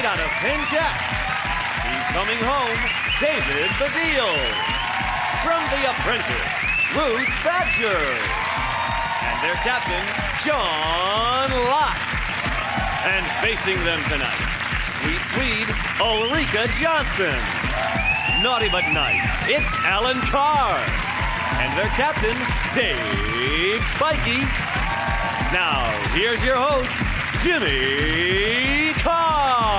out of 10 cats. He's coming home, David Baddiel. From The Apprentice, Ruth Badger. And their captain, John Locke. And facing them tonight, Sweet Swede, Ulrika Johnson. Naughty but nice, it's Alan Carr. And their captain, Dave Spikey. Now, here's your host, Jimmy Carr.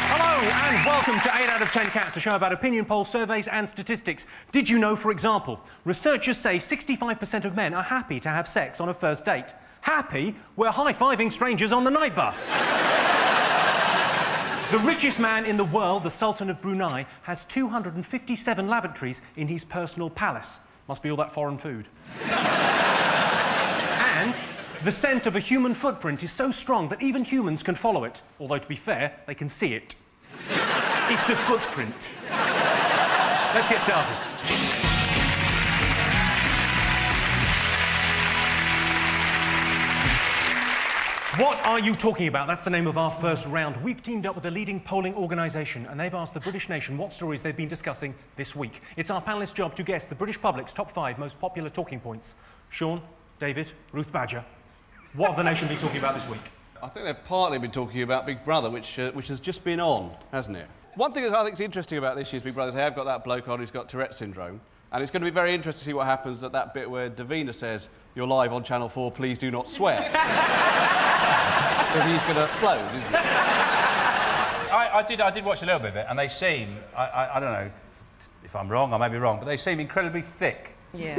Hello and welcome to 8 out of 10 Cats, a show about opinion polls, surveys and statistics. Did you know, for example, researchers say 65% of men are happy to have sex on a first date? Happy? We're high-fiving strangers on the night bus. The richest man in the world, the Sultan of Brunei, has 257 lavatories in his personal palace. Must be all that foreign food. And the scent of a human footprint is so strong that even humans can follow it. Although, to be fair, they can see it. It's a footprint. Let's get started. What are you talking about? That's the name of our first round. We've teamed up with a leading polling organisation and they've asked the British nation what stories they've been discussing this week. It's our panellists' job to guess the British public's top 5 most popular talking points. Sean, David, Ruth Badger, what have the nation been talking about this week? I think they've partly been talking about Big Brother, which has just been on, hasn't it? One thing that I think is interesting about this year's Big Brother is they have got that bloke on who's got Tourette syndrome. And it's going to be very interesting to see what happens at that bit where Davina says, "You're live on Channel 4, please do not swear." Because he's going to explode, isn't he? I did watch a little bit of it, and they seem, I don't know if I'm wrong, I may be wrong, but they seem incredibly thick. Yeah.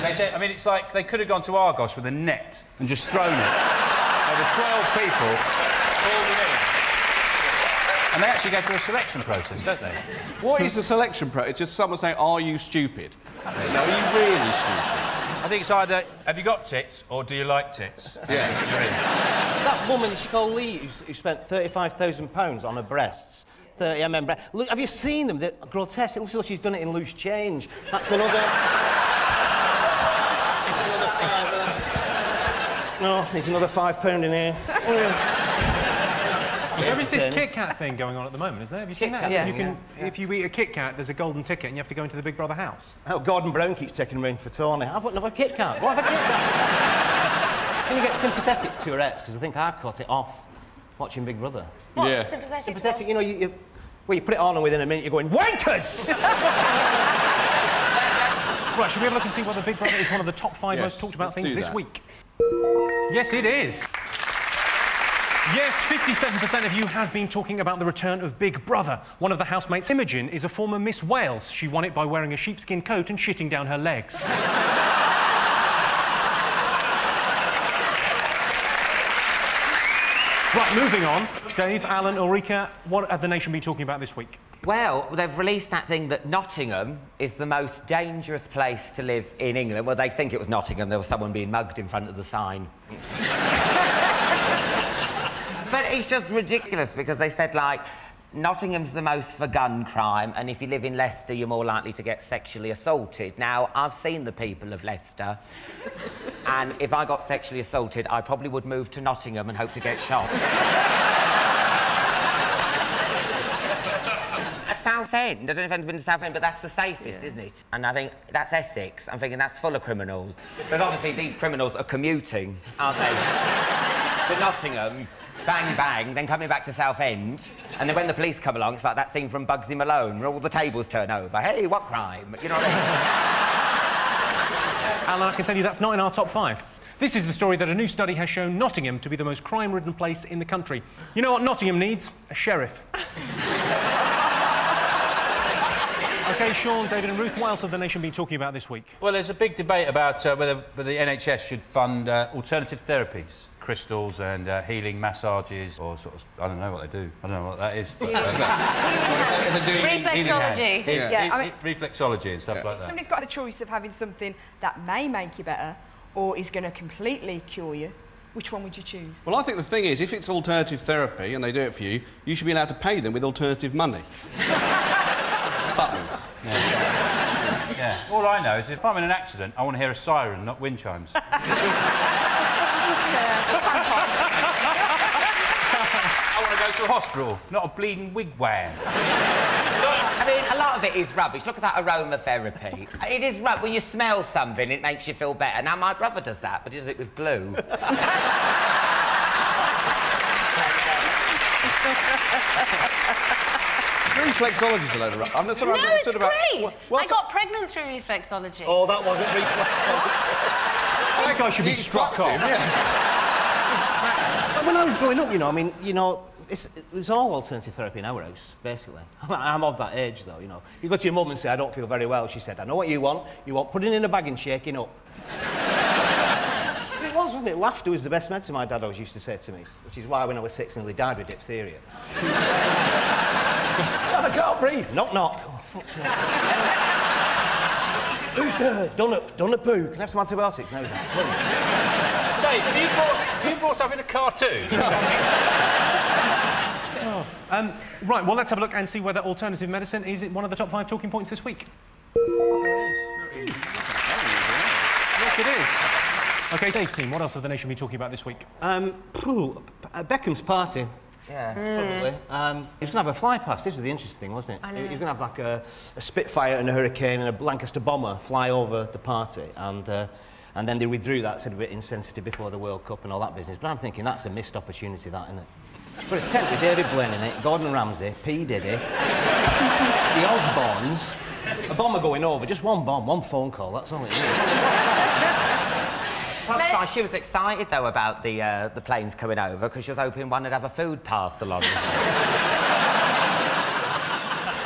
They say, I mean, it's like they could have gone to Argos with a net and just thrown it. Over 12 people, all in. And they actually go through a selection process, don't they? What is the selection process? It's just someone saying, "Are you stupid?" No, are you really stupid? I think it's either, have you got tits, or do you like tits? Yeah. That woman, she called Lee, who spent £35,000 on her breasts. 30 mm breasts. Look, have you seen them? They're grotesque. It looks like she's done it in loose change. That's another... There's another £5. No, there's another £5 in here. There is this Kit Kat thing going on at the moment, isn't there? Have you seen that? Yeah. If you eat a Kit Kat, there's a golden ticket and you have to go into the Big Brother house. Oh, Gordon Brown keeps taking rain for Tony. I've got another Kit Kat. What have a Kit Kat? Can you get sympathetic to your ex? Because I think I caught it off watching Big Brother. What? Yeah. Sympathetic? You know, you put it on and within a minute you're going, wankers! Right, should we have a look and see whether Big Brother is one of the top 5 most talked about things this week? Yes, it is. Yes, 57% of you have been talking about the return of Big Brother. One of the housemates, Imogen, is a former Miss Wales. She won it by wearing a sheepskin coat and shitting down her legs. Right, moving on. Dave, Alan, Ulrika, what have the nation been talking about this week? Well, they've released that thing that Nottingham is the most dangerous place to live in England. Well, they think it was Nottingham. There was someone being mugged in front of the sign. But it's just ridiculous because they said, like, Nottingham's the most for gun crime, and if you live in Leicester, you're more likely to get sexually assaulted. Now, I've seen the people of Leicester, and if I got sexually assaulted, I probably would move to Nottingham and hope to get shot. Southend, I don't know if anyone's been to Southend, but that's the safest, isn't it? And I think that's Essex. I'm thinking that's full of criminals. But obviously these criminals are commuting, aren't they? To Nottingham, bang, bang, then coming back to Southend, and then when the police come along, it's like that scene from Bugsy Malone, where all the tables turn over. Hey, what crime? You know what I mean? Alan, I can tell you that's not in our top 5. This is the story that a new study has shown Nottingham to be the most crime-ridden place in the country. You know what Nottingham needs? A sheriff. OK, Sean, David and Ruth, what else have the nation been talking about this week? Well, there's a big debate about whether the NHS should fund alternative therapies. Crystals and healing massages, or sort of, I don't know what they do. I don't know what that is. But, Reflexology. Reflexology and stuff like that. Somebody's got the choice of having something that may make you better or is going to completely cure you. Which one would you choose? Well, I think the thing is, if it's alternative therapy and they do it for you, you should be allowed to pay them with alternative money. Butlers. Yeah. All I know is if I'm in an accident, I want to hear a siren, not wind chimes. Yeah. mental hospital, not a bleeding wigwam. I mean, a lot of it is rubbish. Look at that aromatherapy. It is rubbish. When you smell something, it makes you feel better. Now, my brother does that, but he does it with glue. Reflexology's a load of rubbish. I'm not sort of No, understood it's about... great. I got pregnant through reflexology. Oh, that wasn't reflexology. That guy should be struck off. When I was growing up, you know, I mean, you know, it was all alternative therapy in our house, basically. I'm of that age, though, you know. You go to your mum and say, I don't feel very well. She said, I know what you want. You want pudding in a bag and shaking up. But it was, wasn't it? Laughter was the best medicine, my dad always used to say to me, which is why when I was 6 I nearly died with diphtheria. Dad, I can't breathe. Knock, knock. Oh, fuck's sake. Who's there? Done a poo. Can I have some antibiotics? No, Dave, have you brought up in a cartoon? Right, well, let's have a look and see whether alternative medicine is one of the top 5 talking points this week. Yes, it is. OK, Dave's team, what else have the nation been talking about this week? Beckham's party. Yeah. Probably. He was going to have a fly past. This was the interesting thing, wasn't it? He was going to have like a Spitfire and a Hurricane and a Lancaster bomber fly over the party, and then they withdrew that, said a bit insensitive before the World Cup and all that business. But I'm thinking that's a missed opportunity, that, isn't it? But a tent with David Blaine in it, Gordon Ramsay, P. Diddy, the Osbournes, a bomber going over, just one bomb, one phone call, that's all it is. That's why she was excited, though, about the planes coming over, because she was hoping one would have a food parcel on. They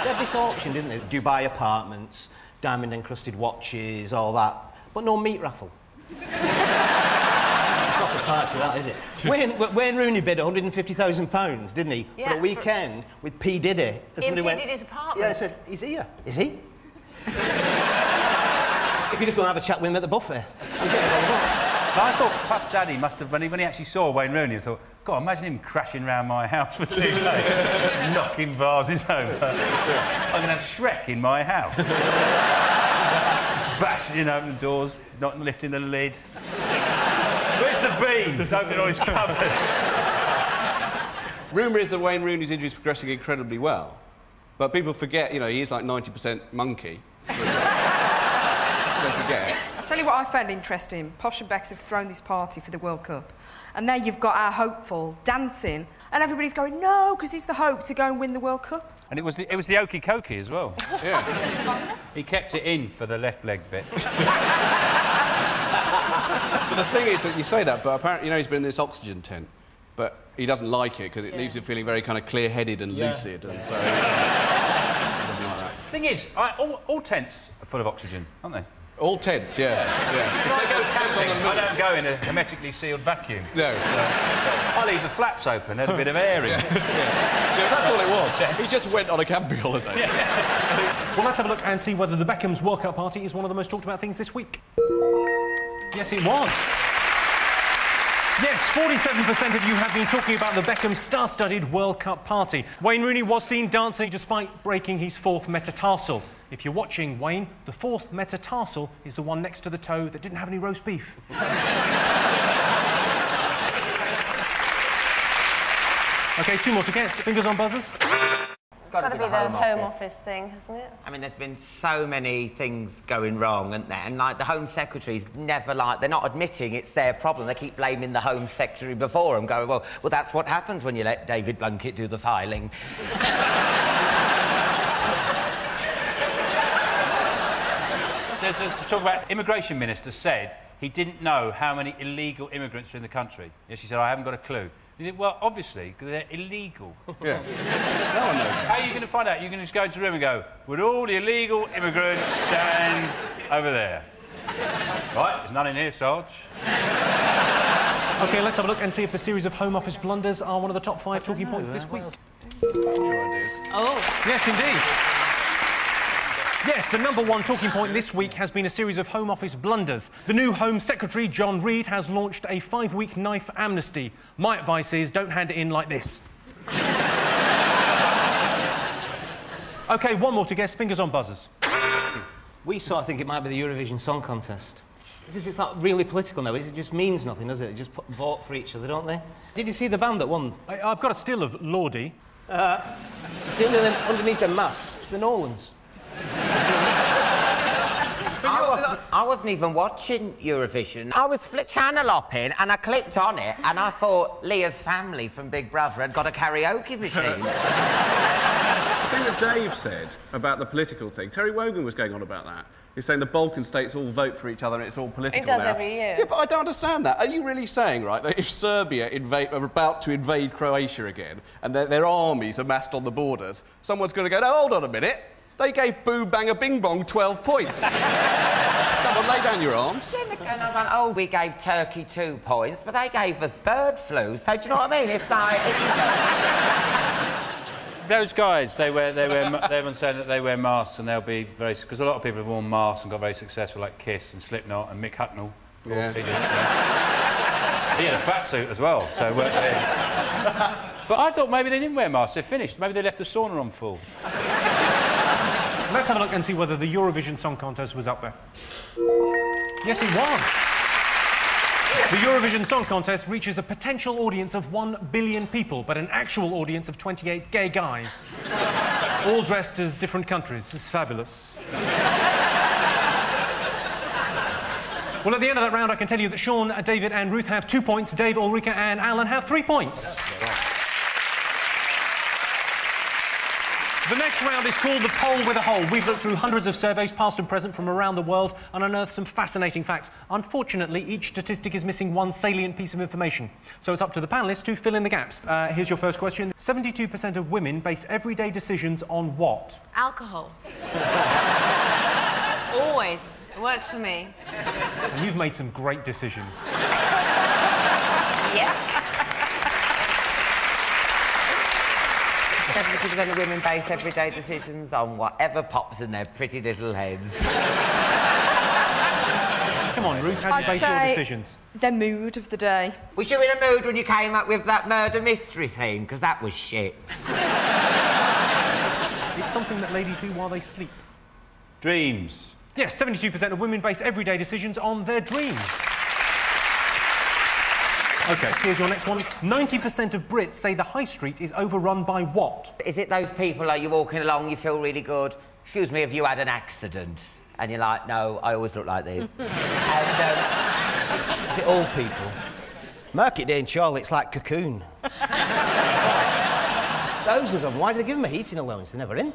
had this auction, didn't they? Dubai apartments, diamond-encrusted watches, all that. But no meat raffle. Proper party, that, is it? Wayne Rooney bid £150,000, didn't he? Yeah, for a weekend with P. Diddy. In P. Diddy's apartment? Yeah, I said, he's here. Is he? If you just go and have a chat with him at the buffet. He's getting all the bucks. I thought Puff Daddy must have, when he actually saw Wayne Rooney, I thought, God, imagine him crashing round my house for 2 days, knocking vases over. I'm going to have Shrek in my house. Just bashing open the doors, not lifting the lid. Where's the beans? Opening all his cupboard. Rumour is that Wayne Rooney's injury is progressing incredibly well, but people forget, you know, he is like 90% monkey. They forget. I'll tell you what I found interesting. Posh and Bex have thrown this party for the World Cup. And there you've got our hopeful dancing, and everybody's going, no, because he's the hope to go and win the World Cup. And it was the Okie Kokie as well. Yeah. He kept it in for the left leg bit. But the thing is that you say that, but apparently, you know, he's been in this oxygen tent, but he doesn't like it because it leaves him feeling very kind of clear-headed and lucid, and so he doesn't like that. Thing is, all tents are full of oxygen, aren't they? All tents, yeah. If I go camping, I don't go in a hermetically sealed vacuum. No. I leave the flaps open, let a bit of air in. Yeah, that's all it was. He just went on a camping holiday. Well, let's have a look and see whether the Beckham's World Cup party is one of the most talked about things this week. Yes, it was. Yes, 47% of you have been talking about the Beckham star-studded World Cup party. Wayne Rooney was seen dancing despite breaking his 4th metatarsal. If you're watching, Wayne, the 4th metatarsal is the one next to the toe that didn't have any roast beef. OK, 2 more to get. Fingers on buzzers. It's got to be the Home Office thing, hasn't it? I mean, there's been so many things going wrong, isn't there? And, like, the Home Secretary's never, like... They're not admitting it's their problem. They keep blaming the Home Secretary before them, going, well, that's what happens when you let David Blunkett do the filing. There's to talk about immigration minister said he didn't know how many illegal immigrants are in the country. Yeah, she said, I haven't got a clue. You think, well, obviously, because they're illegal. Yeah. No one knows. How are you going to find out? You're going to just go into the room and go, would all the illegal immigrants stand over there? Right, there's none in here, Sarge. OK, let's have a look and see if the series of Home Office blunders are one of the top 5 talking points this week. Oh. Yes, indeed. Yes, the #1 talking point this week has been a series of Home Office blunders. The new Home Secretary, John Reid, has launched a 5-week knife amnesty. My advice is don't hand it in like this. OK, 1 more to guess. Fingers on buzzers. We sort of think it might be the Eurovision Song Contest. Because it's not really political now, it just means nothing, does it? They just vote for each other, don't they? Did you see the band that won? I've got a still of Lordy. See underneath their masks, it's the Nolans. I wasn't even watching Eurovision. I was channel hopping and I clicked on it and I thought Leah's family from Big Brother had got a karaoke machine. The thing that Dave said about the political thing, Terry Wogan was going on about that. He's saying the Balkan states all vote for each other and it's all political It does now. every year. Yeah, but I don't understand that. Are you really saying, right, that if Serbia are about to invade Croatia again and their armies are massed on the borders, someone's going to go, no, hold on a minute, they gave Boo Banga Bing Bong 12 points. Come on, lay down your arms. Yeah, they're going on, oh, we gave Turkey 2 points, but they gave us bird flu, so do you know what I mean? It's like... Those guys, everyone's saying that they wear masks and they'll be very... Because a lot of people have worn masks and got very successful, like Kiss and Slipknot and Mick Hucknall. Yeah. He had a fat suit as well, so it worked for him. But I thought maybe they didn't wear masks, they're finished. Maybe they left the sauna on full. Let's have a look and see whether the Eurovision Song Contest was up there. Yes, it was. The Eurovision Song Contest reaches a potential audience of 1 billion people, but an actual audience of 28 gay guys. All dressed as different countries. It's fabulous. Well, at the end of that round, I can tell you that Sean, David and Ruth have 2 points. Dave, Ulrika and Alan have 3 points. The next round is called the Poll with a Hole. We've looked through hundreds of surveys, past and present, from around the world and unearthed some fascinating facts. Unfortunately, each statistic is missing one salient piece of information. So it's up to the panellists to fill in the gaps. Here's your first question. 72% of women base everyday decisions on what? Alcohol. Always. It works for me. And you've made some great decisions. Yes. 70% of women base everyday decisions on whatever pops in their pretty little heads. Come on, Ruth, how do you base your decisions? The mood of the day. Was you in a mood when you came up with that murder mystery theme? Because that was shit. It's something that ladies do while they sleep. Dreams. Yes, 72% of women base everyday decisions on their dreams. OK, here's your next one. 90% of Brits say the high street is overrun by what? Is it those people, like, you're walking along, you feel really good? Excuse me, have you had an accident? And you're like, no, I always look like this. And, Is it old people? Market day in Charlotte, it's like Cocoon. There's thousands of them. Why do they give them a heating allowance? They're never in.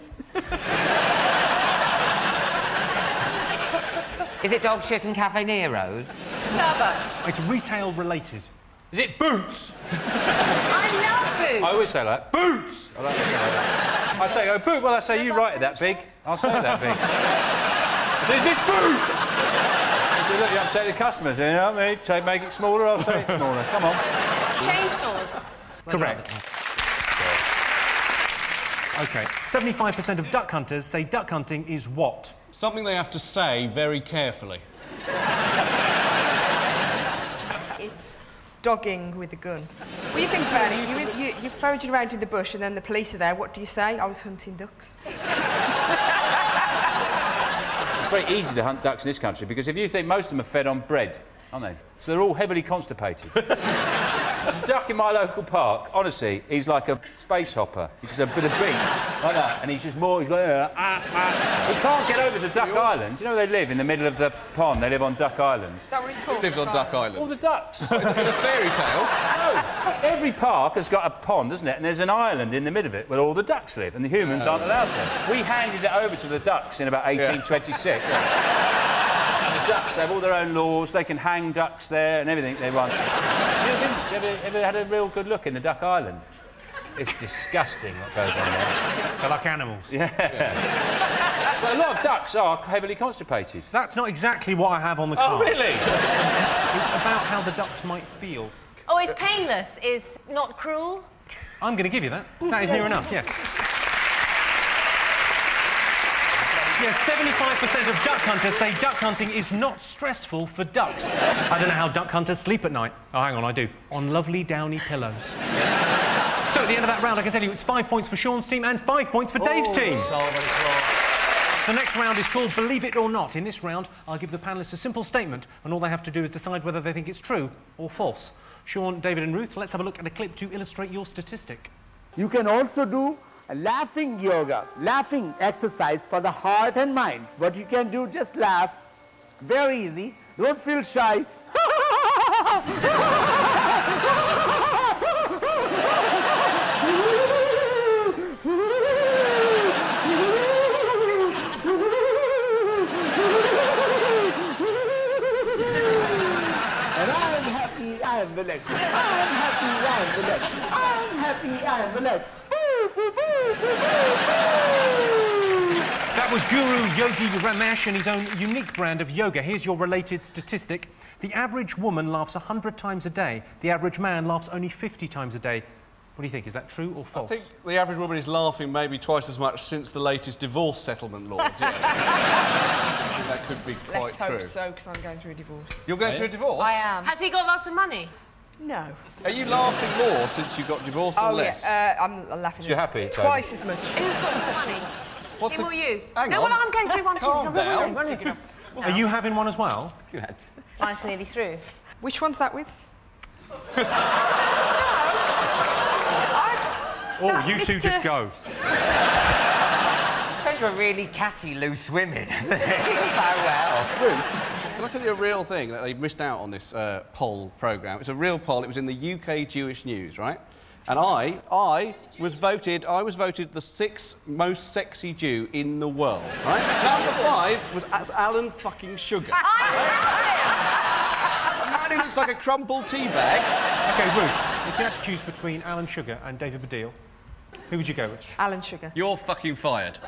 Is it dog shit and Cafe Nero's? Starbucks. It's retail related. Is it boots? I love boots. I always say like, boots! I like to say that. I say, oh, boot, well, I say, you write it that big. I'll say it that big. I say, is this boots? I say, look, you upset the customers. You know what I mean? Say, make it smaller, I'll say it smaller. Come on. Chain stores. Correct. OK, 75% of duck hunters say duck hunting is what? Something they have to say very carefully. It's dogging with a gun. Well, you think about it, you're foraging around in the bush and then the police are there. What do you say? I was hunting ducks. It's very easy to hunt ducks in this country because if you think most of them are fed on bread, aren't they? So they're all heavily constipated. There's a duck in my local park, honestly, he's like a space hopper. He's just with a beak, like that, and he's just more, he's like, He can't get over to Duck Island. Do you know where they live? In the middle of the pond, they live on Duck Island. Is that what it's called? Who lives on Duck Island? All the ducks. In a fairy tale? No, every park has got a pond, doesn't it? And there's an island in the middle of it where all the ducks live, and the humans aren't allowed there. We handed it over to the ducks in about 1826. Ducks have all their own laws, they can hang ducks there and everything they want. Have you ever had a real good look in the Duck Island? It's disgusting what goes on there. They're like animals. Yeah. But a lot of ducks are heavily constipated. That's not exactly what I have on the card. Oh, really? It's about how the ducks might feel. Oh, it's painless. It's not cruel. I'm going to give you that. That is near enough, yes. Yes, 75% of duck hunters say duck hunting is not stressful for ducks. I don't know how duck hunters sleep at night. Oh, hang on, I do. On lovely downy pillows. So at the end of that round, I can tell you it's 5 points for Sean's team and 5 points for Dave's team. The next round is called Believe It or Not. In this round, I'll give the panellists a simple statement, and all they have to do is decide whether they think it's true or false. Sean, David and Ruth, let's have a look at a clip to illustrate your statistic. You can also do a laughing yoga, laughing exercise for the heart and mind. What you can do, just laugh. Very easy. Don't feel shy. I am relaxed. I'm happy, I am relaxed. I'm happy, I am relaxed. Boo, boo, boo, boo, boo. That was Guru Yogi Ramesh and his own unique brand of yoga. Here's your related statistic. The average woman laughs 100 times a day. The average man laughs only 50 times a day. What do you think? Is that true or false? I think the average woman is laughing maybe twice as much since the latest divorce settlement laws, yes. I think that could be quite true. Let's hope so, because I'm going through a divorce. You're going through a divorce? I am. Has he got lots of money? No. Are you laughing more since you got divorced or less? Yeah, I'm laughing. You're happy? Twice as much. Who's got more money? What's Him or you? Hang no, on. well, I'm going through one too. Calm down. Are you having one as well? Mine's nearly through. Which one's that with? Oh, you two just go. Turned to a really catchy loose women, hasn't it? So well. Ruth, can I tell you a real thing that they've missed out on this poll programme? It's a real poll. It was in the UK Jewish News, right? And I was voted the 6th most sexy Jew in the world, right? Number 5 was Alan fucking Sugar. A man who looks like a crumpled tea bag. OK, Ruth, if you had to choose between Alan Sugar and David Baddiel, who would you go with? Alan Sugar. You're fucking fired.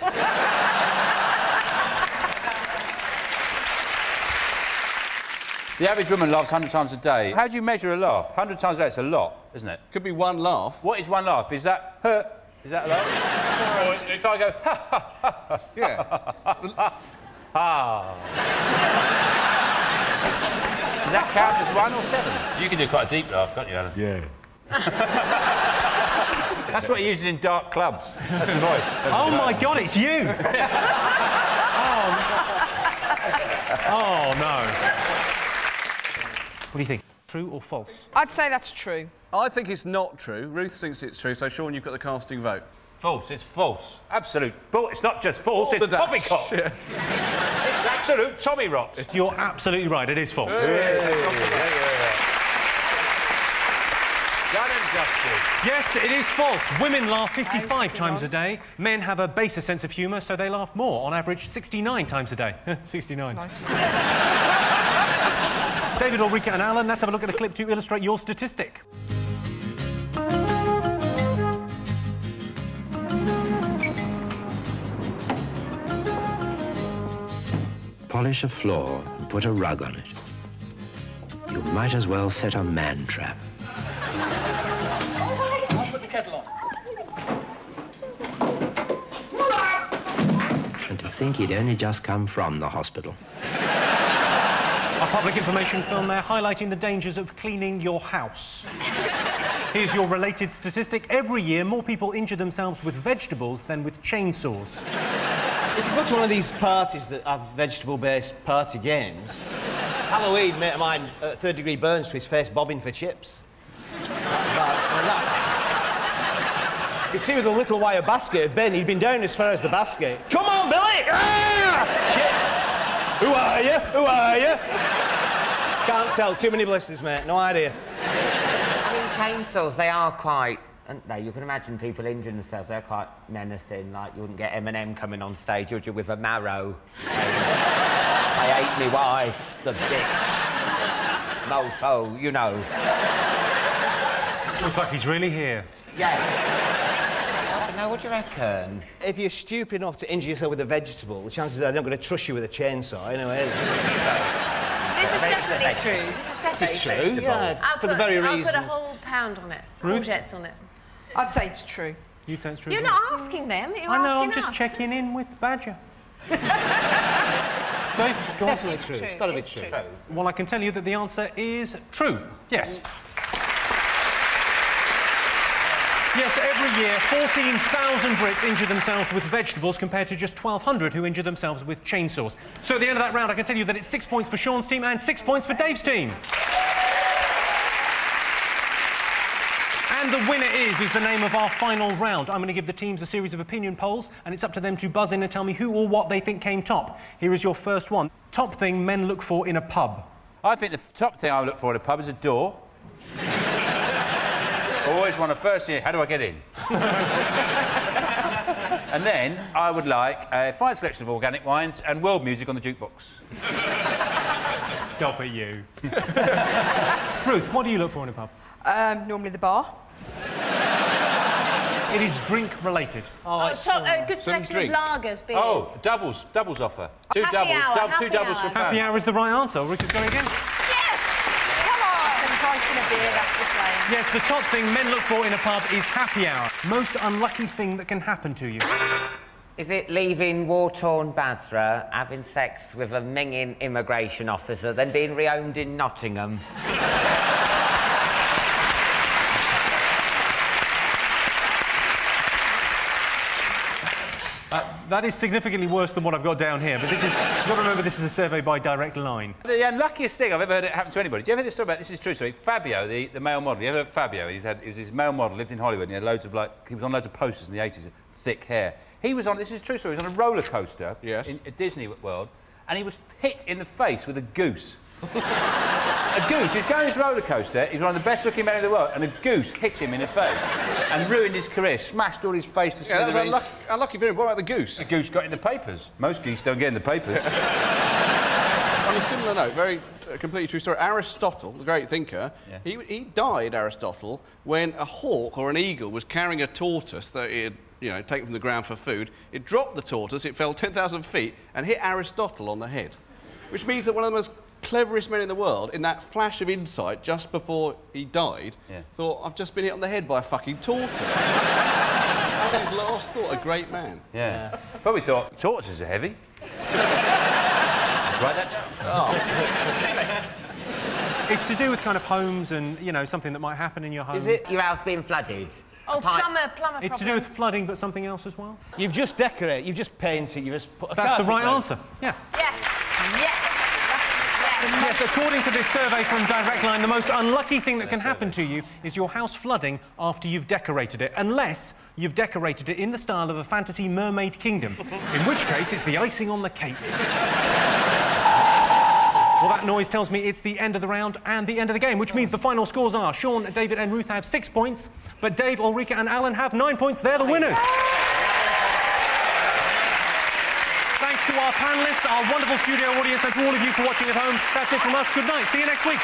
The average woman laughs 100 times a day. How do you measure a laugh? 100 times a day, it's a lot, isn't it? Could be one laugh. What is one laugh? Is that her? Is that a laugh? Or if I go, ha, ha, ha, ha. Yeah. Ah. Does that count as 1 or 7? You can do quite a deep laugh, can't you, Alan? Yeah. That's what he uses in dark clubs. That's the voice. Oh, my God, it's you! Oh, no. What do you think? True or false? I'd say that's true. I think it's not true. Ruth thinks it's true, so Sean, you've got the casting vote. False, it's false. Absolute bull. It's not just false, it's poppycock. Yeah. It's absolute Tommy rot. You're absolutely right, it is false. Done and dusted. Yes, it is false. Women laugh 55 times a day. Men have a baser sense of humour, so they laugh more, on average 69 times a day. 69. Nice. David, Ulrika and Alan, let's have a look at a clip to illustrate your statistic. Polish a floor and put a rug on it. You might as well set a man trap. I'll put the kettle on. And to think he'd only just come from the hospital. A public information film there highlighting the dangers of cleaning your house. Here's your related statistic. Every year, more people injure themselves with vegetables than with chainsaws. If you go to one of these parties that have vegetable-based party games, Halloween, mate of mine, third-degree burns to his face bobbing for chips. You could see with a little wire basket of Ben, he'd been down as far as the basket. Come on, Billy! Ah! Chip! Who are you? Who are you? Can't tell. Too many blisters, mate. No idea. I mean, chainsaws, they are quite... No, you can imagine people injuring themselves. They're quite menacing. Like, you wouldn't get Eminem coming on stage, would you, with a marrow? I hate me wife, the bitch. Mofo, you know. Looks like he's really here. Yeah. I don't know, what do you reckon? If you're stupid enough to injure yourself with a vegetable, the chances are they're not going to trust you with a chainsaw, anyway. This is definitely true. This is definitely true. Yeah, for the very reason. I'll put a whole pound on it. Courgettes on it. I'd say it's true. You'd say it's true. You're not asking them. You're I know. I'm asking just us. checking in with Badger. Dave, go on. Definitely true. It's got to be true. Well, I can tell you that the answer is true. Yes. Yes, every year, 14,000 Brits injure themselves with vegetables compared to just 1,200 who injure themselves with chainsaws. So at the end of that round, I can tell you that it's 6 points for Sean's team and 6 points for Dave's team. And the winner is the name of our final round. I'm going to give the teams a series of opinion polls, and it's up to them to buzz in and tell me who or what they think came top. Here is your first one. Top thing men look for in a pub. I think the top thing I look for in a pub is a door. I always want to first see, how do I get in? And then I would like a fine selection of organic wines and world music on the jukebox. Stop it, you. Ruth, what do you look for in a pub? Normally the bar. It is drink-related. Good selection of lagers, beers. Oh, doubles offer. Two Happy doubles, hour, two happy doubles hour. for a pound. Happy hour is the right answer. Ruth is going again. Yes! Come on! Same price in a beer, that's the same. Yes, the top thing men look for in a pub is happy hour. Most unlucky thing that can happen to you. Is it leaving war-torn Basra, having sex with a minging immigration officer, then being rehomed in Nottingham? That is significantly worse than what I've got down here, but this is... You've got to remember this is a survey by Direct Line. The unluckiest thing I've ever heard it happen to anybody. Do you ever hear this story about... This is true story. Fabio, the male model. You ever heard of Fabio? He was his male model, lived in Hollywood, and he had loads of, like... He was on loads of posters in the 80s, thick hair. He was on... This is a true story. He was on a roller coaster in Disney World, and he was hit in the face with a goose. A goose. He's going on his roller coaster. He's one of the best-looking men in the world, and a goose hit him in the face and ruined his career. Smashed all his face to smithereens. That was unlucky for him. What about the goose? The goose got in the papers. Most geese don't get in the papers. On a similar note, very completely true story. Aristotle, the great thinker, he died, Aristotle, when a hawk or an eagle was carrying a tortoise that it had taken from the ground for food. It dropped the tortoise. It fell 10,000 feet and hit Aristotle on the head, which means that one of the most cleverest men in the world, in that flash of insight just before he died, thought, I've just been hit on the head by a fucking tortoise. That's his last thought, a great man. Yeah. Probably thought, tortoises are heavy. Let's write that down. Oh. It's to do with kind of homes and, something that might happen in your home. Is it your house being flooded? Oh, plumber It's to do with flooding, but something else as well? You've just decorated, you've just painted, you've just put a That's the right down. answer, yeah. Yes. Yes. Yes, according to this survey from Direct Line, the most unlucky thing that can happen to you is your house flooding after you've decorated it, unless you've decorated it in the style of a fantasy mermaid kingdom, in which case it's the icing on the cake. Well, that noise tells me it's the end of the round and the end of the game, which means the final scores are Sean, David and Ruth have 6 points, but Dave, Ulrika and Alan have 9 points. They're the winners. Thanks to our panellists, our wonderful studio audience, and to all of you for watching at home. That's it from us. Good night. See you next week.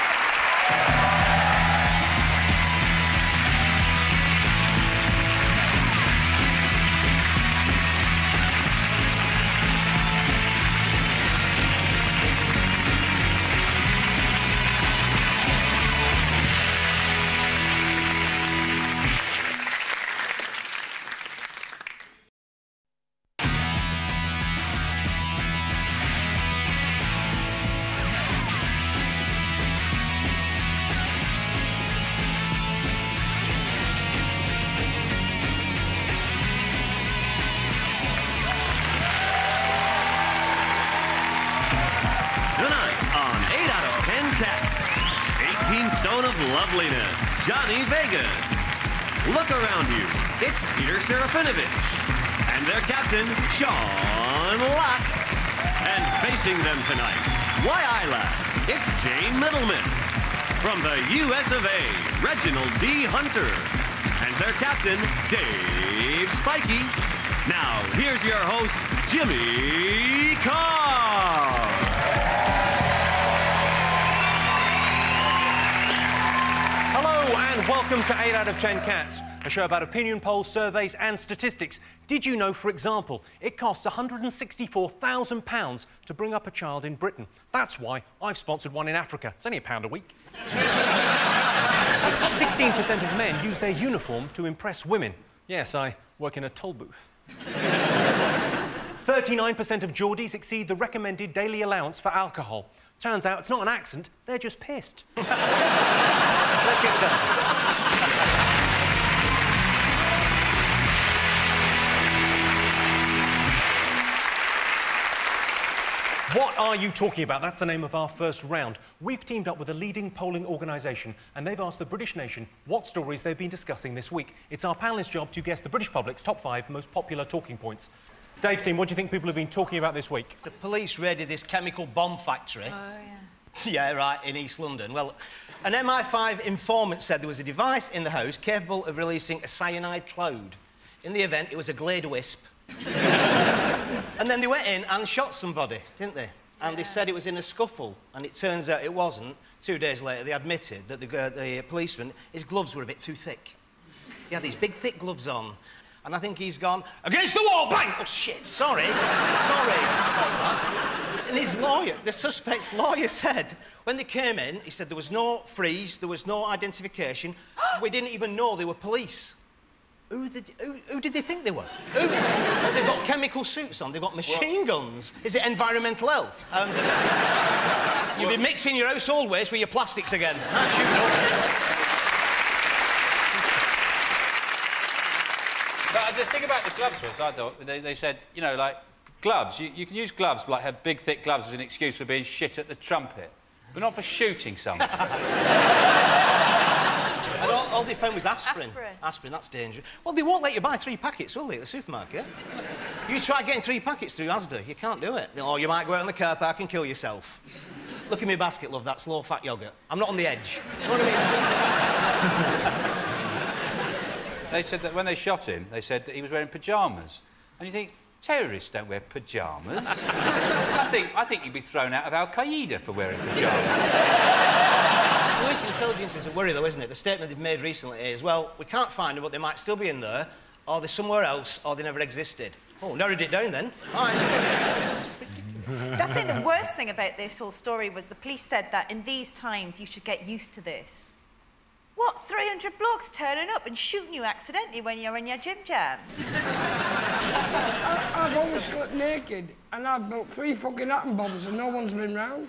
Loveliness, Johnny Vegas. Look around you. It's Peter Serafinovich. And their captain, Sean Locke. And facing them tonight, why I laugh, it's Jane Middlemiss. From the US of A, Reginald D. Hunter. And their captain, Dave Spikey. Now, here's your host, Jimmy Carr. And welcome to 8 out of 10 Cats, a show about opinion polls, surveys and statistics. Did you know, for example, it costs £164,000 to bring up a child in Britain? That's why I've sponsored one in Africa. It's only £1 a week. 16% of men use their uniform to impress women. Yes, I work in a toll booth. 39% of Geordies exceed the recommended daily allowance for alcohol. Turns out it's not an accent, they're just pissed. Let's get started. What are you talking about? That's the name of our first round. We've teamed up with a leading polling organisation and they've asked the British nation what stories they've been discussing this week. It's our panellists' job to guess the British public's top 5 most popular talking points. Dave's team, what do you think people have been talking about this week? The police raided this chemical bomb factory. Oh, yeah. Yeah, right, in East London. Well, an MI5 informant said there was a device in the house capable of releasing a cyanide cloud. In the event, it was a Glade wisp. And then they went in and shot somebody, didn't they? And they said it was in a scuffle, and it turns out it wasn't. 2 days later, they admitted that the policeman, his gloves were a bit too thick. He had these big, thick gloves on, and I think he's gone, against the wall, bang! Oh, shit, sorry, sorry. And his lawyer, the suspect's lawyer said, when they came in, he said there was no freeze, there was no identification, we didn't even know they were police. Who did they think they were? They've got chemical suits on, they've got machine guns. Is it environmental health? You'll be mixing your household waste with your plastics again. Aren't you? But the thing about the gloves was, I thought, they said, you know, like, gloves, you can use gloves, like have big, thick gloves as an excuse for being shit at the trumpet, but not for shooting someone. And all they found was aspirin. Aspirin, that's dangerous. Well, they won't let you buy 3 packets, will they, at the supermarket? You try getting 3 packets through Asda, you can't do it. Or you might go out in the car park and kill yourself. Look at me basket, love, that's low-fat yoghurt. I'm not on the edge. You know what I mean? They said that when they shot him, they said that he was wearing pyjamas. And you think, terrorists don't wear pyjamas. I think you'd be thrown out of Al-Qaeda for wearing pyjamas. Police intelligence is a worry, though, isn't it? The statement they've made recently is, well, we can't find them, but they might still be in there, or they're somewhere else, or they never existed. Oh, narrowed it down, then. Fine. I think the worst thing about this whole story was the police said that in these times you should get used to this. What, 300 blokes turning up and shooting you accidentally when you're in your gym jams? I've always slept naked, and I've built 3 fucking atom bombs and no one's been round.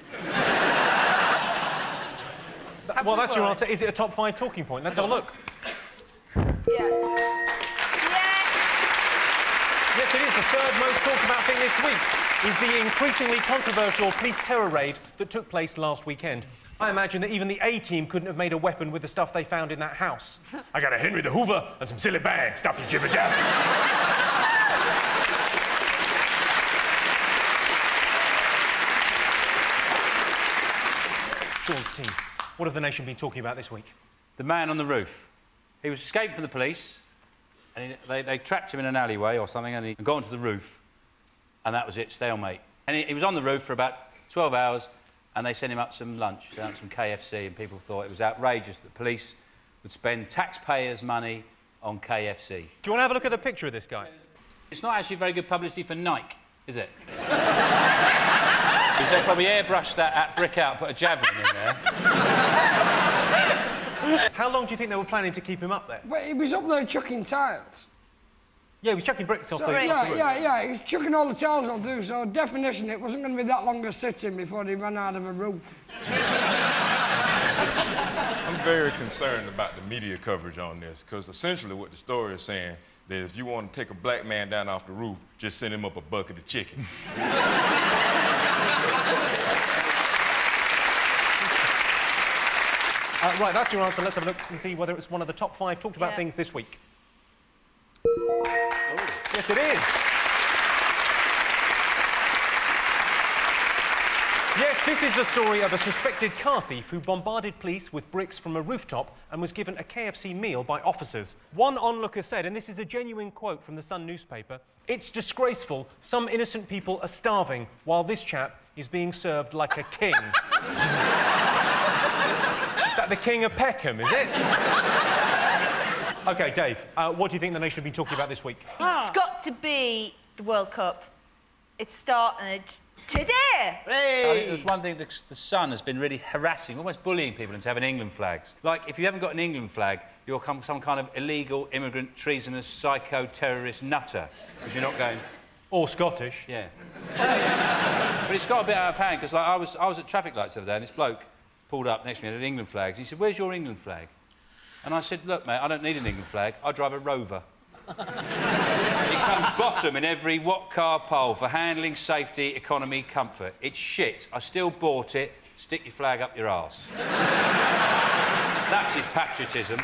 Well, that's your answer. Is it a top 5 talking point? Let's have a look. Yeah. Yes, it is. The third most talked about thing this week is the increasingly controversial police terror raid that took place last weekend. I imagine that even the A-team couldn't have made a weapon with the stuff they found in that house. I got a Henry the Hoover and some silly bags. Stop your jibber-jabber. Sean's team, what have the nation been talking about this week? The man on the roof. He was escaped from the police, and they trapped him in an alleyway or something, and he got onto the roof, and that was it, stalemate. And he was on the roof for about 12 hours, and they sent him up some lunch, some KFC, and people thought it was outrageous that police would spend taxpayers' money on KFC. Do you want to have a look at the picture of this guy? It's not actually very good publicity for Nike, is it? Because they probably airbrushed that brick out and put a javelin in there. How long do you think they were planning to keep him up there? But he was up there chucking tiles. Yeah, he was chucking bricks off the roof. Yeah, he was chucking all the tiles off the roof, so definition, it wasn't going to be that long a sitting before they ran out of a roof. I'm very concerned about the media coverage on this, because essentially what the story is saying, that if you want to take a black man down off the roof, just send him up a bucket of chicken. Right, that's your answer. Let's have a look and see whether it's one of the top 5 talked about things this week. Yes, it is. Yes, this is the story of a suspected car thief who bombarded police with bricks from a rooftop and was given a KFC meal by officers. One onlooker said, and this is a genuine quote from the Sun newspaper, "It's disgraceful. Some innocent people are starving while this chap is being served like a king." Is that the King of Peckham, is it? OK, Dave, what do you think the nation have been talking about this week? It's got to be the World Cup. It started today. Hey! I think there's one thing, the Sun has been really harassing, almost bullying people into having England flags. Like, if you haven't got an England flag, you're some kind of illegal, immigrant, treasonous, psycho-terrorist nutter, because you're not going... Or Scottish. Yeah. But it's got a bit out of hand, because like, I was at traffic lights the other day, and this bloke pulled up next to me and had England flags. He said, "Where's your England flag?" And I said, "Look, mate, I don't need an England flag. I drive a Rover." He comes bottom in every what car poll for handling, safety, economy, comfort. It's shit. I still bought it. Stick your flag up your arse. That's his patriotism.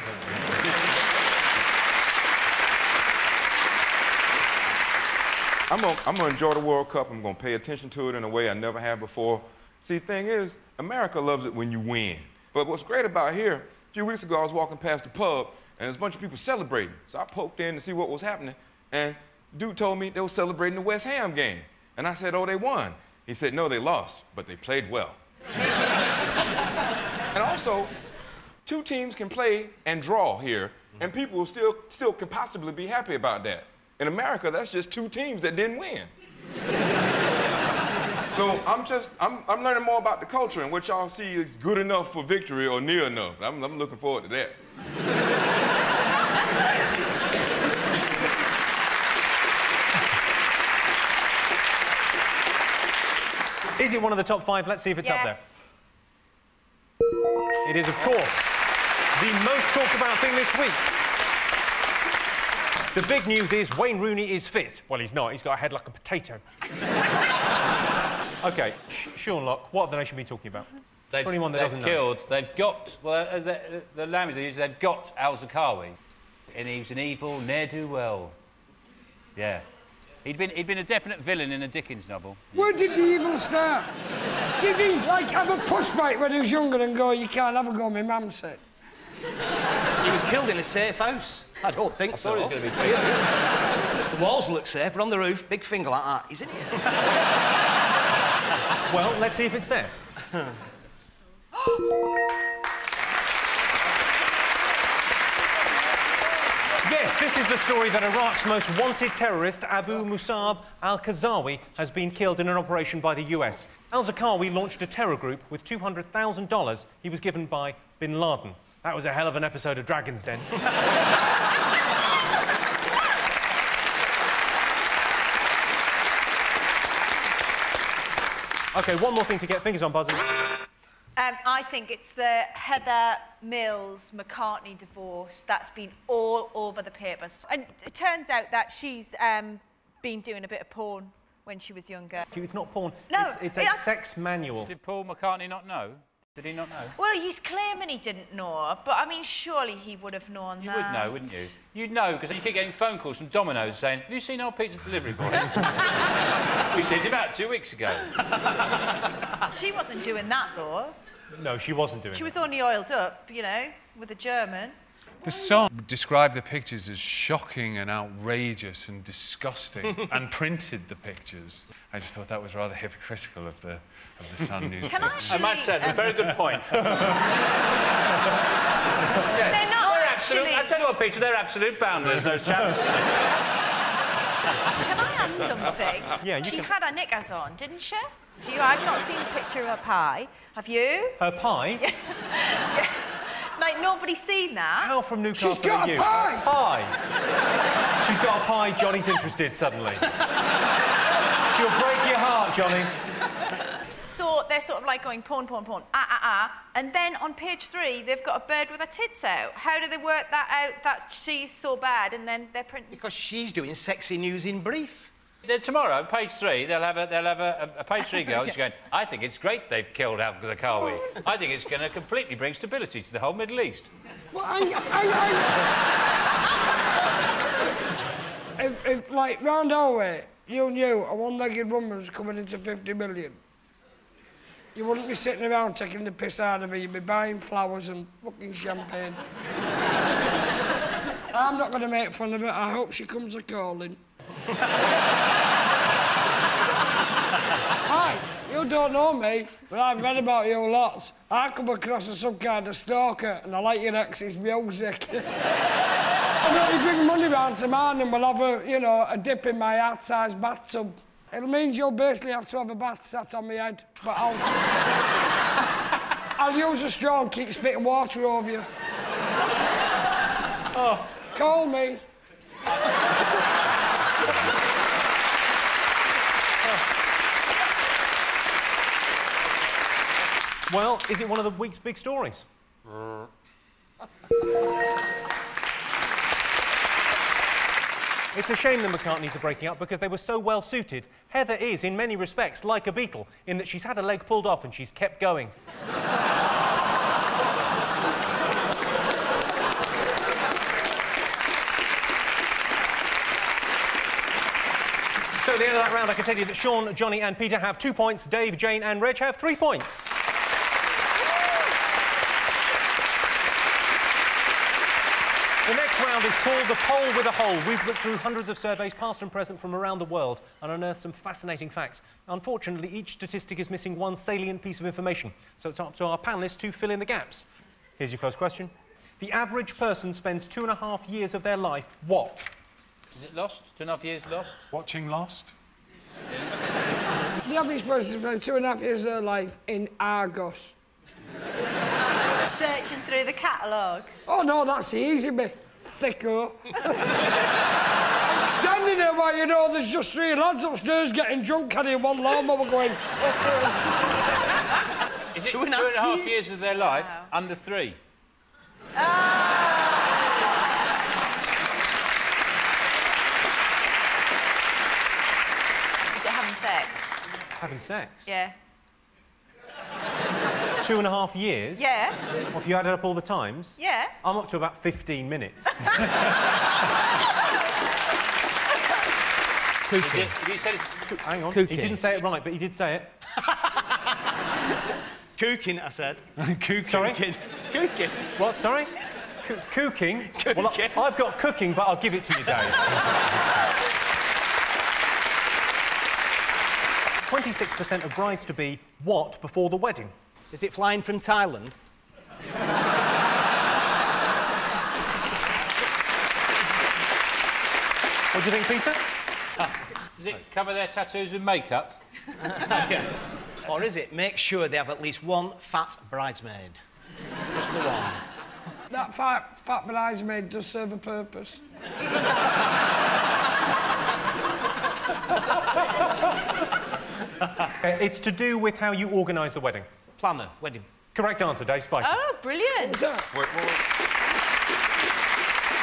I'm gonna enjoy the World Cup. I'm gonna pay attention to it in a way I never have before. See, the thing is, America loves it when you win. But what's great about here, a few weeks ago I was walking past the pub and there's a bunch of people celebrating. So I poked in to see what was happening, and dude told me they were celebrating the West Ham game. And I said, oh, they won. He said, no, they lost, but they played well. And also, two teams can play and draw here, and people will still can possibly be happy about that. In America, that's just two teams that didn't win. So I'm learning more about the culture, and what y'all see is good enough for victory or near enough. I'm looking forward to that. Is it one of the top 5? Let's see if it's up there. It is, of course, the most talked about thing this week. The big news is Wayne Rooney is fit. Well, he's not. He's got a head like a potato. OK, Sean Locke, what have the nation been talking about? For anyone that doesn't know. They've got... Well, the language they use, they've got Al-Zarqawi. And he's an evil ne'er-do-well. Yeah. He'd been a definite villain in a Dickens novel. Where did the evil start? Did he, like, have a push bike when he was younger and go, you can't have a go, my mum said? He was killed in a safe house. I don't think so. I thought he was going to be killed. The walls look safe, but on the roof, big finger like that. He's in here. Well, let's see if it's there. Yes, this is the story that Iraq's most wanted terrorist, Abu Musab al-Qazawi, has been killed in an operation by the US. Al-Zarqawi launched a terror group with $200,000 he was given by bin Laden. That was a hell of an episode of Dragon's Den. OK, one more thing to get fingers on buzzers. I think it's the Heather Mills-McCartney divorce that's been all over the papers. And it turns out that she's been doing a bit of porn when she was younger. It's not porn. No, it's a sex manual. Did Paul McCartney not know? Did he not know? Well, he's claiming he didn't know, but, I mean, surely he would have known that. You would know, wouldn't you? You'd know, because you keep getting phone calls from Domino's saying, have you seen our pizza delivery boy? We sent him out 2 weeks ago. She wasn't doing that, though. No, she wasn't doing She was only oiled up, you know, with a German. The song described the pictures as shocking and outrageous and disgusting and printed the pictures. I just thought that was rather hypocritical of the Sun newspaper. Can I actually... I might say it's a very good point. They're not actually... I tell you what, Peter, they're absolute bounders, those chaps. Can I ask something? Yeah, She had her knickers on, didn't she? I've not seen a picture of her pie. Have you? Her pie? Yeah. Like, nobody's seen that. How from Newcastle She's got are you? a pie! Pie! She's got a pie, Johnny's interested suddenly. She'll break your heart, Johnny. So they're sort of like going porn, and then on page 3 they've got a bird with her tits out. How do they work that out that she's so bad and then they're printing... Because she's doing sexy news in brief. Then tomorrow, page 3, they'll have a page 3 girl who's going, I think it's great they've killed Al-Zarqawi. I think it's going to completely bring stability to the whole Middle East. Well, if, like, round our way, you knew a one-legged woman was coming into 50 million, you wouldn't be sitting around taking the piss out of her, you'd be buying flowers and fucking champagne. I'm not going to make fun of her. I hope she comes a-calling. Hi, you don't know me, but I've read about you lots. I come across as some kind of stalker, and I like your ex's music. I know you bring money round to mine, and we'll have a dip in my outsized bathtub. It means you'll basically have to have a bath sat on my head, but I'll use a straw and keep spitting water over you. Oh. Call me. Well, is it one of the week's big stories? It's a shame the McCartneys are breaking up because they were so well suited. Heather is, in many respects, like a Beatle, in that she's had a leg pulled off and she's kept going. So at the end of that round, I can tell you that Sean, Johnny and Peter have 2 points. Dave, Jane and Reg have 3 points. The next round is called The Poll with a Hole. We've looked through hundreds of surveys, past and present, from around the world and unearthed some fascinating facts. Unfortunately, each statistic is missing one salient piece of information, so it's up to our panellists to fill in the gaps. Here's your first question. The average person spends 2.5 years of their life what? Is it Lost? 2.5 years Lost? Watching Lost? The average person spends 2.5 years of their life in Argos. Searching through the catalogue. Oh, no, that's easy, mate. Thicko. Standing there while you know there's just 3 lads upstairs getting drunk, carrying one lawnmower going... Is it 2.5 years of their life under 3? Is it having sex? Having sex? Yeah. 2.5 years? Yeah. Well, if you added up all the times? Yeah. I'm up to about 15 minutes. Cooking. You said it's... Hang on. Cooking. He didn't say it right, but he did say it. Cooking, I said. Cooking. Sorry? Cooking. What, sorry? Cooking? Well, I've got cooking, but I'll give it to you, Dave. 26% of brides-to-be what before the wedding? Is it flying from Thailand? What do you think, Peter? Does it cover their tattoos with makeup? Yeah. Or is it make sure they have at least one fat bridesmaid? Just the one. That fat bridesmaid does serve a purpose. It's to do with how you organise the wedding. Planner, wedding. Correct answer, Dave Spike. Oh, brilliant.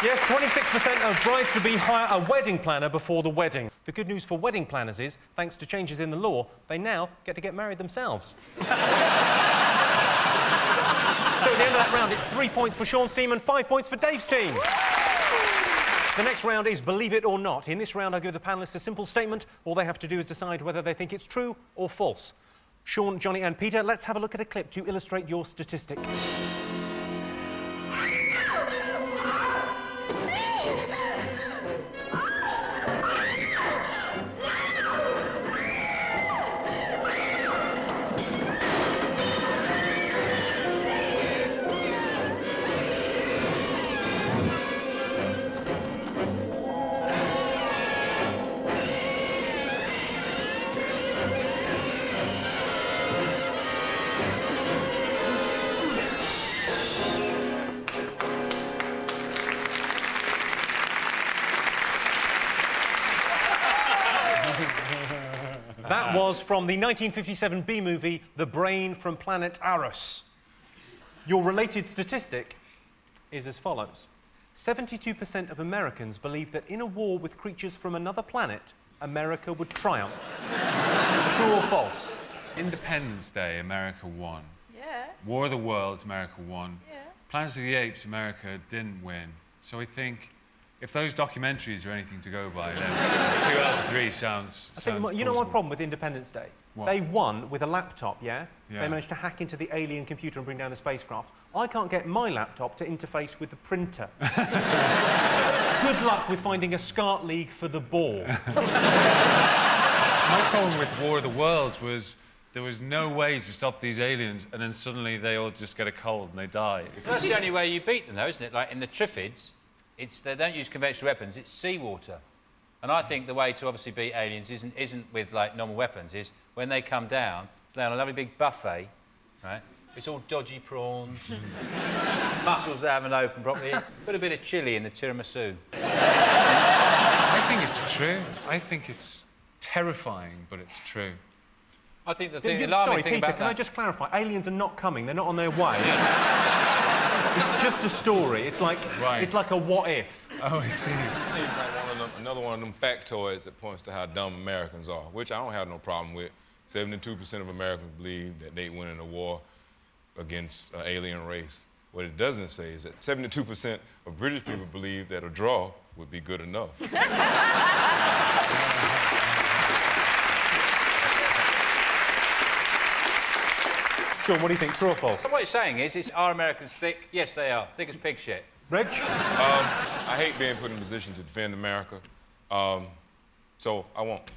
Yes, 26% of brides-to-be hire a wedding planner before the wedding. The good news for wedding planners is, thanks to changes in the law, they now get to get married themselves. So at the end of that round, it's 3 points for Sean's team and 5 points for Dave's team. The next round is Believe It or Not. In this round, I give the panellists a simple statement. All they have to do is decide whether they think it's true or false. Sean, Johnny and Peter, let's have a look at a clip to illustrate your statistic. That was from the 1957 B-movie, The Brain from Planet Arus. Your related statistic is as follows. 72% of Americans believe that in a war with creatures from another planet, America would triumph. True or false? Independence Day, America won. Yeah. War of the Worlds, America won. Yeah. Planet of the Apes, America didn't win. So I think if those documentaries are anything to go by, then 2 out of 3 sounds You know my problem with Independence Day? What? They won with a laptop, yeah? Yeah. They managed to hack into the alien computer and bring down the spacecraft. I can't get my laptop to interface with the printer. Good luck with finding a SCART league for the ball. My problem with War of the Worlds was there was no way to stop these aliens, and then suddenly they all just get a cold and they die. That's the only way you beat them, though, isn't it? Like in the Triffids, they don't use conventional weapons, it's seawater. And I think the way to obviously beat aliens isn't with, like, normal weapons, is when they come down, they're on a lovely big buffet, right? It's all dodgy prawns, mussels that haven't opened properly, put a bit of chilli in the tiramisu. I think it's true. I think it's terrifying, but it's true. I think the Sorry, alarming thing Peter, about can I just clarify? Aliens are not coming. They're not on their way. It's just a story. It's like, it's like a what if. Oh, I see. It seems like another one of them factoids that points to how dumb Americans are, which I don't have no problem with. 72% of Americans believe that they win in a war against an alien race. What it doesn't say is that 72% of British people believe that a draw would be good enough. Sean, what do you think, true or false? What it's saying is, are Americans thick? Yes, they are. Thick as pig shit. Reg? I hate being put in a position to defend America, so I won't.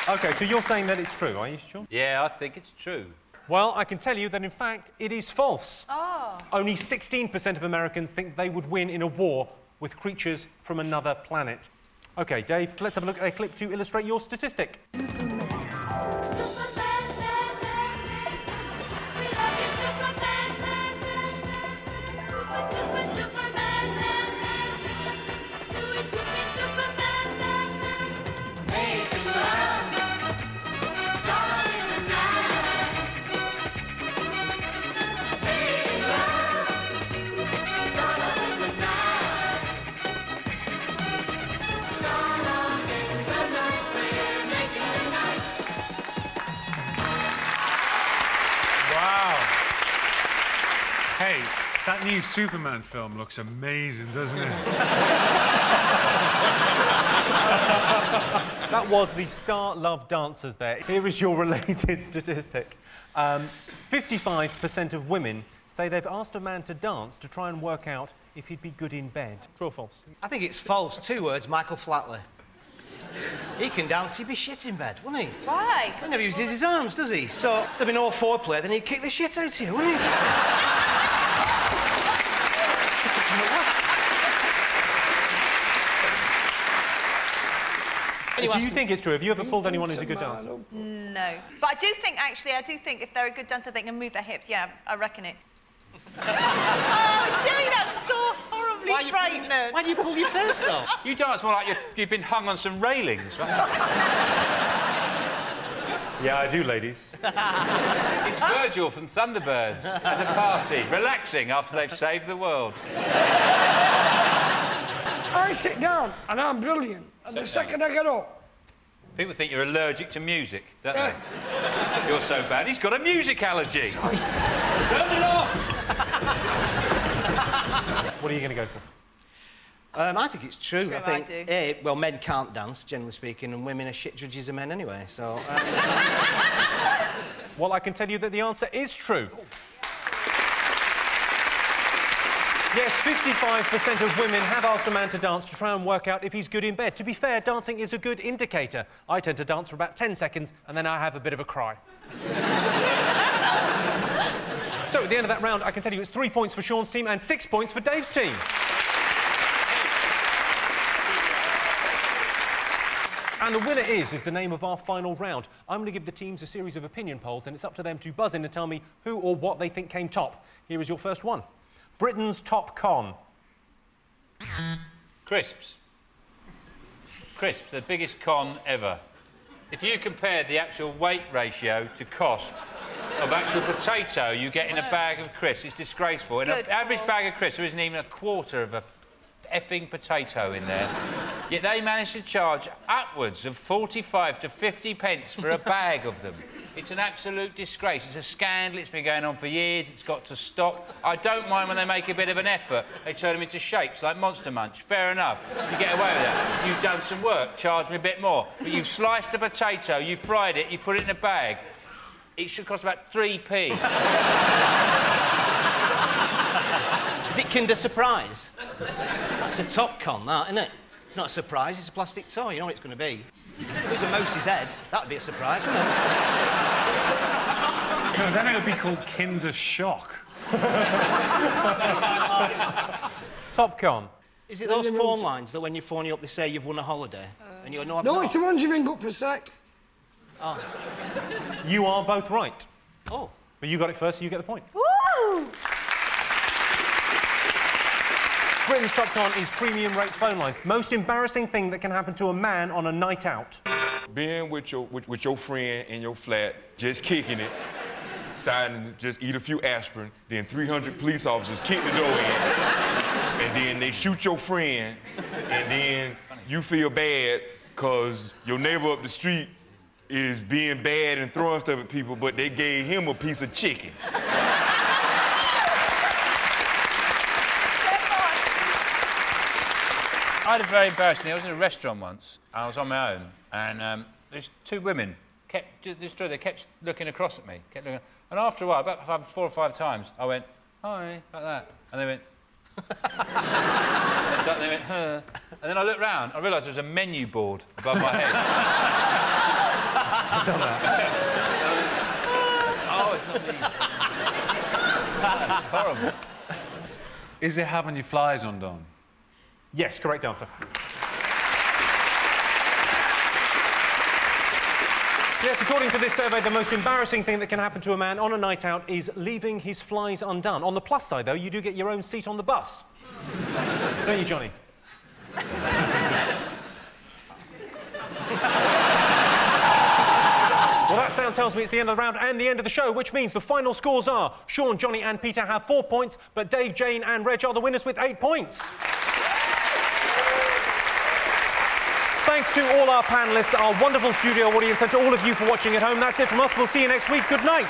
OK, so you're saying that it's true, are you, Sean? Yeah, I think it's true. Well, I can tell you that, in fact, it is false. Oh. Only 16% of Americans think they would win in a war with creatures from another planet. OK, Dave, let's have a look at a clip to illustrate your statistic. Hey, that new Superman film looks amazing, doesn't it? That was the Star Love Dancers there. Here is your related statistic. 55% of women say they've asked a man to dance to try and work out if he'd be good in bed. True or false? I think it's false. 2 words, Michael Flatley. He can dance, he'd be shit in bed, wouldn't he? Why? He never uses his arms, does he? So there'd be no foreplay, then he'd kick the shit out of you, wouldn't he? Do you think it's true? Have you ever pulled anyone who's a good dancer? No. But I do think if they're a good dancer, they can move their hips. Yeah, I reckon it. Oh, Jimmy, that's so horribly frightening. Why do you pull your face, though? You dance more like you've been hung on some railings, right? Yeah, I do, ladies. It's Virgil from Thunderbirds at a party, relaxing after they've saved the world. I sit down and I'm brilliant. And the second I get up... People think you're allergic to music, don't they? You're so bad. He's got a music allergy. Turn it off! What are you going to go for? I think it's true. True, I think, I do. well, men can't dance, generally speaking, and women are shit judges of men anyway, so... Well, I can tell you that the answer is true. Yes, 55% of women have asked a man to dance to try and work out if he's good in bed. To be fair, dancing is a good indicator. I tend to dance for about 10 seconds, and then I have a bit of a cry. So, at the end of that round, I can tell you it's 3 points for Sean's team and 6 points for Dave's team. And the winner is the name of our final round. I'm going to give the teams a series of opinion polls, and it's up to them to buzz in and tell me who or what they think came top. Here is your first one. Britain's top con. Crisps. Crisps, the biggest con ever. If you compare the actual weight ratio to cost of actual potato you get in a bag of crisps, it's disgraceful. In an average bag of crisps, there isn't even a quarter of a effing potato in there. Yet they managed to charge upwards of 45 to 50 pence for a bag of them. It's an absolute disgrace. It's a scandal. It's been going on for years. It's got to stop. I don't mind when they make a bit of an effort. They turn them into shapes like Monster Munch. Fair enough. You get away with that. You've done some work. Charge me a bit more. But you've sliced a potato, you've fried it, you put it in a bag. It should cost about 3p. Is it Kinder Surprise? It's a top con, that, isn't it? It's not a surprise, it's a plastic toy. You know what it's going to be. If it was a mouse's head, that would be a surprise, wouldn't it? No, then it would be called Kinder Shock. Top con. Is it those phone lines that when you phone you up, they say you've won a holiday? And you go, no, I've not. No, it's the ones you ring up for sex. Oh. You are both right. Oh. But you got it first, so you get the point. Woo! Britain's top con is premium rate phone lines. Most embarrassing thing that can happen to a man on a night out. Being with your friend in your flat, just kicking it, deciding to just eat a few aspirin, then 300 police officers kick the door in, and then they shoot your friend, and then you feel bad because your neighbor up the street is being bad and throwing stuff at people, but they gave him a piece of chicken. I had a very embarrassing thing. I was in a restaurant once. I was on my own, and there's two women. They kept looking across at me. And after a while, about 4 or 5 times, I went, hi, like that. And they went... and they went, huh. And then I looked round, I realised there was a menu board above my head. I've done that. Oh, it's not me. It's horrible. Is it having your flies undone? Yes, correct answer. Yes, according to this survey, the most embarrassing thing that can happen to a man on a night out is leaving his flies undone. On the plus side, though, you do get your own seat on the bus. Don't you, Johnny? Well, that sound tells me it's the end of the round and the end of the show, which means the final scores are Sean, Johnny and Peter have 4 points, but Dave, Jane and Reg are the winners with 8 points. Thanks to all our panellists, our wonderful studio audience, and to all of you for watching at home. That's it from us. We'll see you next week. Good night.